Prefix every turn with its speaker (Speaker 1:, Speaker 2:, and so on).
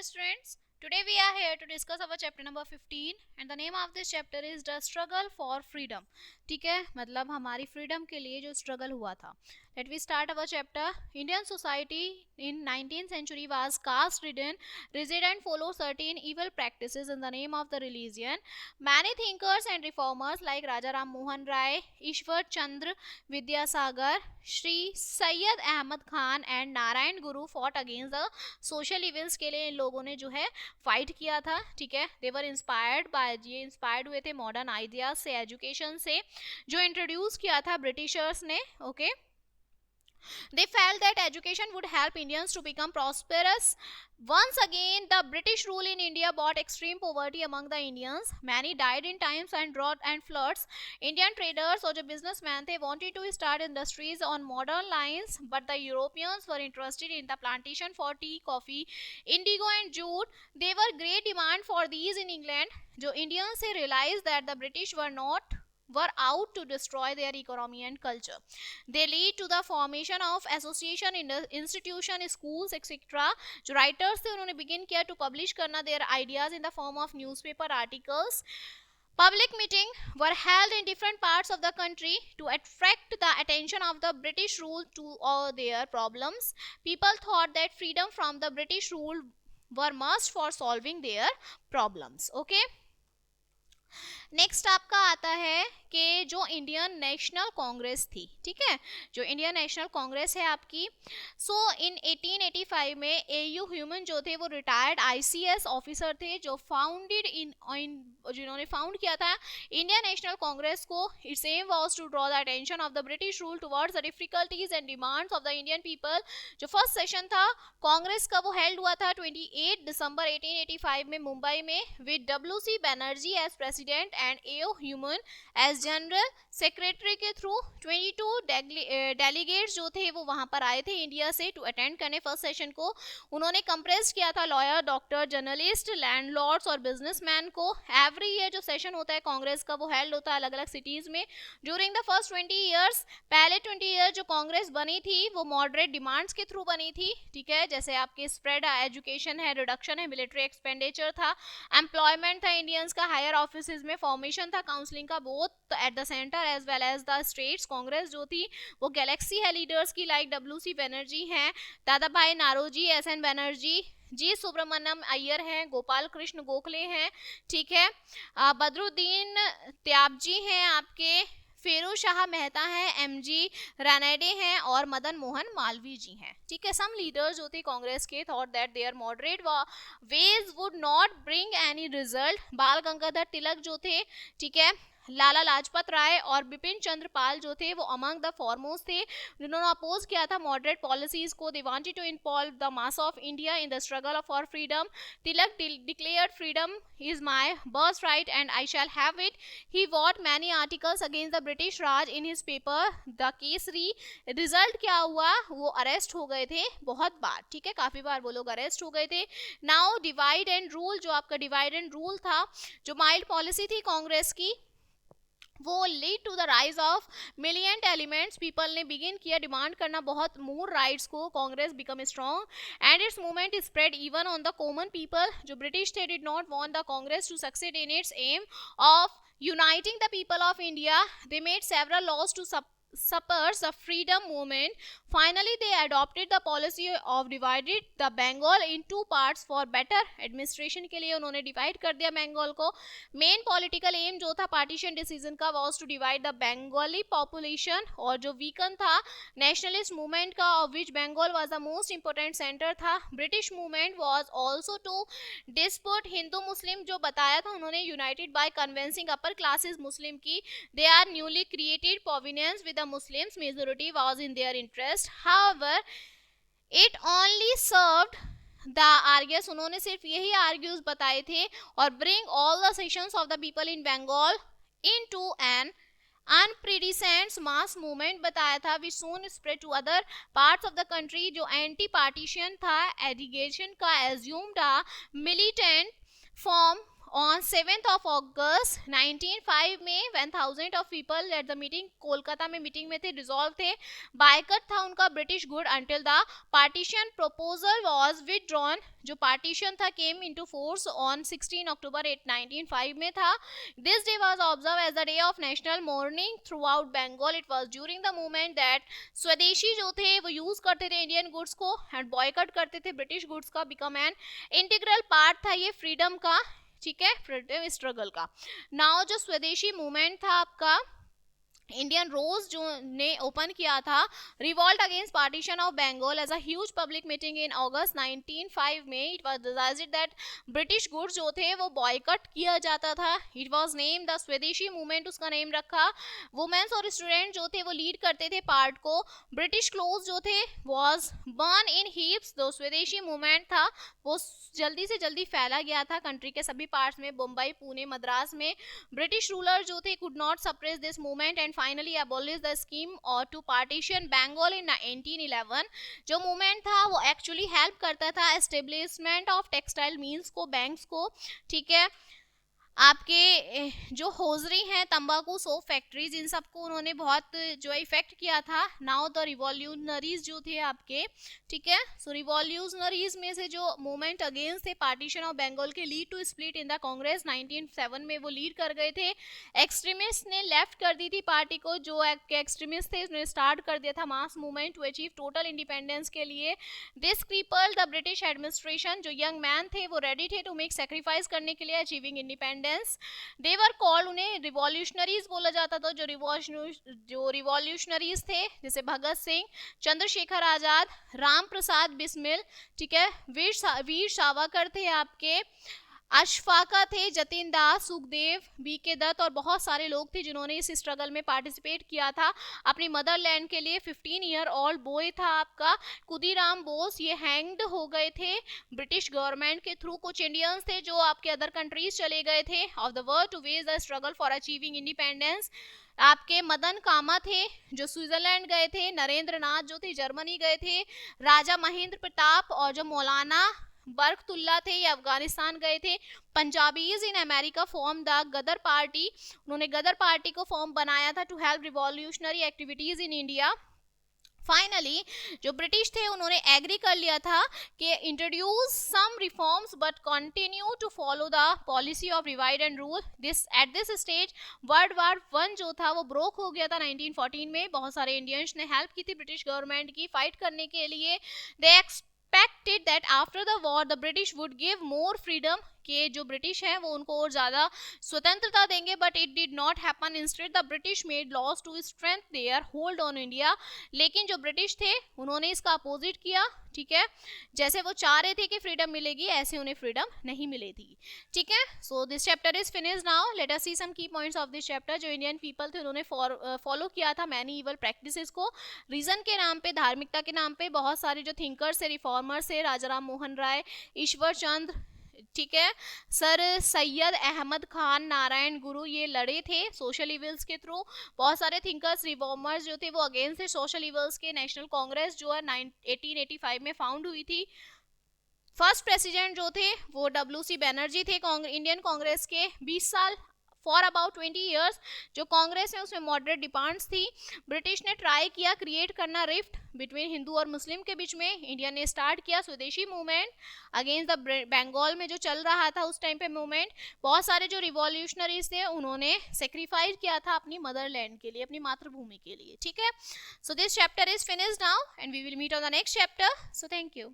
Speaker 1: students, today we are here to discuss our chapter number 15 and the name of this chapter is the struggle for freedom. ठीक है, मतलब हमारी freedom के लिए जो struggle हुआ था. Let we start our chapter. Indian society in 19th century was caste ridden, rigid and followed certain evil practices in the name of the religion. Many thinkers and reformers like Raja Ram Mohan Rai, Ishwar Chandra Vidyasagar, Shri Sayyid Ahmad Khan and Narayan Guru fought against the social evils के लिए इन लोगों ने जो है fight किया था. ठीक है, दे वर इंस्पायर्ड बाय, ये इंस्पायर्ड हुए थे मॉडर्न आइडियाज से, एजुकेशन से जो इंट्रोड्यूस किया था ब्रिटिशर्स ने. Okay, they felt that education would help Indians to become prosperous. Once again, the British rule in India brought extreme poverty among the Indians. Many died in times and drought and floods. Indian traders और जो businessmen थे wanted to start industries on modern lines, but the Europeans were interested in the plantation for tea, coffee, indigo and jute. There were great demand for these in England. जो Indians से realized that the British were out to destroy their economy and culture. They lead to the formation of association in institution, schools, etc. जो writers थे उन्होंने begin किया to publish करना their ideas in the form of newspaper articles. Public meetings were held in different parts of the country to attract the attention of the British rule to all their problems. People thought that freedom from the British rule were must for solving their problems. Okay. Next आपका आता है कि जो Indian National Congress थी, ठीक है, जो Indian National Congress है आपकी, सो इन 1885 में एयू ह्यूमन जो थे वो रिटायर्ड आईसीएस ऑफिसर थे जो फाउंडेड जिन्होंने फाउंड किया था इंडियन नेशनल कांग्रेस को. It's aim was to draw the attention of the British rule towards the difficulties and demands of the Indian people. जो फर्स्ट सेशन था कांग्रेस का वो हेल्ड हुआ था 28 दिसंबर 1885 में मुंबई में, with W C. Banerjee as president and A O Hume as general secretary के through 22 delegates जो थे वो वहां पर आए थे इंडिया से टू अटेंड करने फर्स्ट सेशन को. उन्होंने कंप्रेस किया था लॉयर, डॉक्टर, जर्नलिस्ट, लैंडलॉर्ड्स और बिजनेसमैन को. एवरी ईयर जो सेशन होता है कांग्रेस का वो हेल्ड होता है अलग अलग सिटीज में. ड्यूरिंग द फर्स्ट 20 ईयर्स, पहले 20 ईयर जो कांग्रेस बनी थी वो मॉडरेट डिमांड्स के थ्रू बनी थी. ठीक है, जैसे आपके स्प्रेड एजुकेशन है, रिडक्शन है मिलिट्री एक्सपेंडिचर था, एम्प्लॉयमेंट था इंडियंस का, हायर ऑफिस में फॉर्मेशन था काउंसलिंग का both at the centre as well as the states. Congress जो थी वो गैलेक्सी है लीडर्स की, लाइक डब्ल्यू.सी. बनर्जी हैं, दादा भाई नारोजी, एस.एन. बनर्जी, जी सुब्रमण्यम अय्यर हैं, गोपाल कृष्ण गोखले हैं, ठीक है, बदरुद्दीन त्याबजी हैं, आपके फेरोज शाह मेहता हैं, एमजी रानडे हैं और मदन मोहन मालवीय जी हैं. ठीक है, सम लीडर्स जो थे कांग्रेस के thought that their moderate ways would not bring any result. Bal Gangadhar तिलक जो थे, ठीक है, लाला लाजपत राय और बिपिन चंद्र पाल जो थे वो अमंग द फॉरमोस्ट थे जिन्होंने अपोज किया था मॉडरेट पॉलिसीज को. They wanted to involve the mass of India in the struggle for freedom. Tilak declared freedom is my birth right and I shall have it. He wrote many articles against the British Raj in his paper the Kesari. Result क्या हुआ, वो arrest हो गए थे बहुत बार. ठीक है, काफी बार वो लोग अरेस्ट हो गए थे. नाउ डिवाइड एंड रूल, जो आपका डिवाइड एंड रूल था, जो माइल्ड पॉलिसी थी कांग्रेस की, वो lead to the rise of militant elements. People ने बिगिन किया डिमांड करना बहुत मोर राइट्स को. Congress become strong and its movement spread even on the common people. जो ब्रिटिश थे did not want the Congress to succeed in its aim of uniting the people of India. They made several laws to suppress the freedom movement. Finally, they adopted the policy of divided the Bengal in two parts for better administration. के लिए उन्होंने divide कर दिया बंगाल को. Main political M जो था partition decision का was to divide the Bengali population. और जो वीकन था नेशनलिस्ट मूवमेंट का, of which Bengal was the most important center था. British movement was also to dispute Hindu Muslim, जो बताया था उन्होंने, united by convincing upper classes Muslim की they are newly created province with the Muslims majority was in their interest. However, it only served the argues, उन्होंने सिर्फ यही argues बताए थे और bring all the sections of the people in Bengal into an unprecedented mass movement बताया था, which soon spread to other parts of the country. जो anti partition था, एडिगेशन का assumed a militant form on 7th of August 1905 में when thousands of people at the meeting, Kolkata में meeting में थे, resolve थे, बायकट था उनका British good until the partition proposal was withdrawn. जो पार्टीशन था came into force on 16 October 1905 में था. This day was observed as the day of national mourning throughout Bengal. It was during the moment that स्वदेशी जो थे वो use करते थे इंडियन गुड्स को एंड बॉयकट करते थे ब्रिटिश गुड्स का. बिकम एन इंटीग्रल पार्ट था ये फ्रीडम का, ठीक है, फ्रीडम स्ट्रगल का. नाउ जो स्वदेशी मूवमेंट था आपका, इंडियन रोज जो ने ओपन किया था, revolt against partition of Bengal as a huge public meeting in August 1905 में. It was decided that British goods जो थे वो बॉयकट किया जाता था. It was name the swadeshi movement, उसका नेम रखा. वुमेन्स और स्टूडेंट जो थे वो लीड करते थे पार्ट को. ब्रिटिश क्लोथ जो थे वाज बर्न इन हीप्स. जो स्वदेशी मूवमेंट था वो जल्दी से जल्दी फैला गया था कंट्री के सभी पार्ट्स में, मुंबई, पुणे, मद्रास में. ब्रिटिश रूलर जो थे could not suppress this movement and finally abolish the scheme और टू पार्टीशन बंगाल इन 1911. जो मूवमेंट था वो एक्चुअली हेल्प करता था एस्टेब्लिशमेंट ऑफ टेक्सटाइल मिल्स को, बैंक्स को, ठीक है, आपके जो होजरी हैं, तंबाकू, सोप फैक्ट्रीज, इन सबको उन्होंने बहुत जो इफेक्ट किया था. नाउ द रिवॉल्यूशनरीज जो थे आपके, ठीक है, सो रिवॉल्यूशनरीज में से जो मूवमेंट अगेंस्ट थे पार्टीशन ऑफ बंगाल के, lead to split in the Congress 1907 में वो लीड कर गए थे. एक्सट्रीमिस्ट ने लेफ्ट कर दी थी पार्टी को. जो एक्सट्रीमिस्ट थे उन्होंने स्टार्ट कर दिया था mass movement to achieve total independence के लिए. This cripple the British administration. जो यंग मैन थे वो रेडी थे टू मेक सेक्रीफाइस करने के लिए achieving independence. They were called, उन्हें रिवॉल्यूशनरीज बोला जाता था. जो रिवॉल्यूशनरीज थे जैसे भगत सिंह, चंद्रशेखर आजाद, राम प्रसाद बिस्मिल, ठीक है, वीर सावरकर थे आपके, अशफाका थे, जतिन दास, सुखदेव, बीके दत्त और बहुत सारे लोग थे जिन्होंने इस स्ट्रगल में पार्टिसिपेट किया था अपनी मदरलैंड के लिए. 15 ईयर ओल्ड बॉय था आपका खुदीराम बोस, ये हैंग्ड हो गए थे ब्रिटिश गवर्नमेंट के थ्रू. कुछ इंडियंस थे जो आपके अदर कंट्रीज चले गए थे of the world to wage the struggle for achieving independence. आपके मदन कामा थे जो स्विट्जरलैंड गए थे, नरेंद्र नाथ जो थे जर्मनी गए थे, राजा महेंद्र प्रताप और जो मौलाना बरकतुल्ला थे ये अफगानिस्तान गए थे. Punjabis in America form the Ghadar party. उन्होंने गदर पार्टी को फॉर्म बनाया था to help revolutionary activities in India. Finally जो ब्रिटिश थे उन्होंने एग्री कर लिया था कि introduce some reforms but continue to follow the policy of divide and rule. This at this stage world war 1 जो था वो ब्रोक हो गया था 1914 में. बहुत सारे इंडियंस ने हेल्प की थी ब्रिटिश गवर्नमेंट की फाइट करने के लिए. दे expected that after the war the British would give more freedom, कि जो ब्रिटिश हैं वो उनको और ज़्यादा स्वतंत्रता देंगे. But it did not happen. Instead the British made laws to strength their hold on India. लेकिन जो ब्रिटिश थे उन्होंने इसका अपोजिट किया, ठीक है, जैसे वो चाह रहे थे कि फ्रीडम मिलेगी ऐसे उन्हें फ्रीडम नहीं मिली थी, ठीक है. So this chapter is finished. Now let us see some key points of this chapter. जो इंडियन पीपल थे उन्होंने फॉलो किया था मैनी इवल प्रैक्टिसेस को, रीजन के नाम पे, धार्मिकता के नाम पे. बहुत सारे जो थिंकर्स थे, रिफॉर्मर्स थे, राजा राम मोहन राय, ईश्वर चंद्र, ठीक है, सर सैयद अहमद खान, नारायण गुरु, ये लड़े थे सोशल इवल्स के थ्रू. बहुत सारे थिंकर्स, रिफॉर्मर्स जो थे वो अगेंस्ट थे सोशल इवल्स के. नेशनल कांग्रेस जो है 1885 में फाउंड हुई थी. फर्स्ट प्रेसिडेंट जो थे वो WC बनर्जी थे इंडियन कांग्रेस के. 20 साल फॉर अबाउट 20 ईयर्स जो कांग्रेस है उसमें मॉडरेट डिमांड्स थी. ब्रिटिश ने ट्राई किया क्रिएट करना रिफ्ट बिटवीन हिंदू और मुस्लिम के बीच में. इंडिया ने स्टार्ट किया स्वदेशी मूवमेंट अगेंस्ट द बंगाल में जो चल रहा था उस टाइम पे मूवमेंट. बहुत सारे जो रिवॉल्यूशनरीज थे उन्होंने सेक्रीफाइस किया था अपनी मदरलैंड के लिए, अपनी मातृभूमि के लिए, ठीक है. So this chapter is finished now and we will meet on the next chapter. So thank you.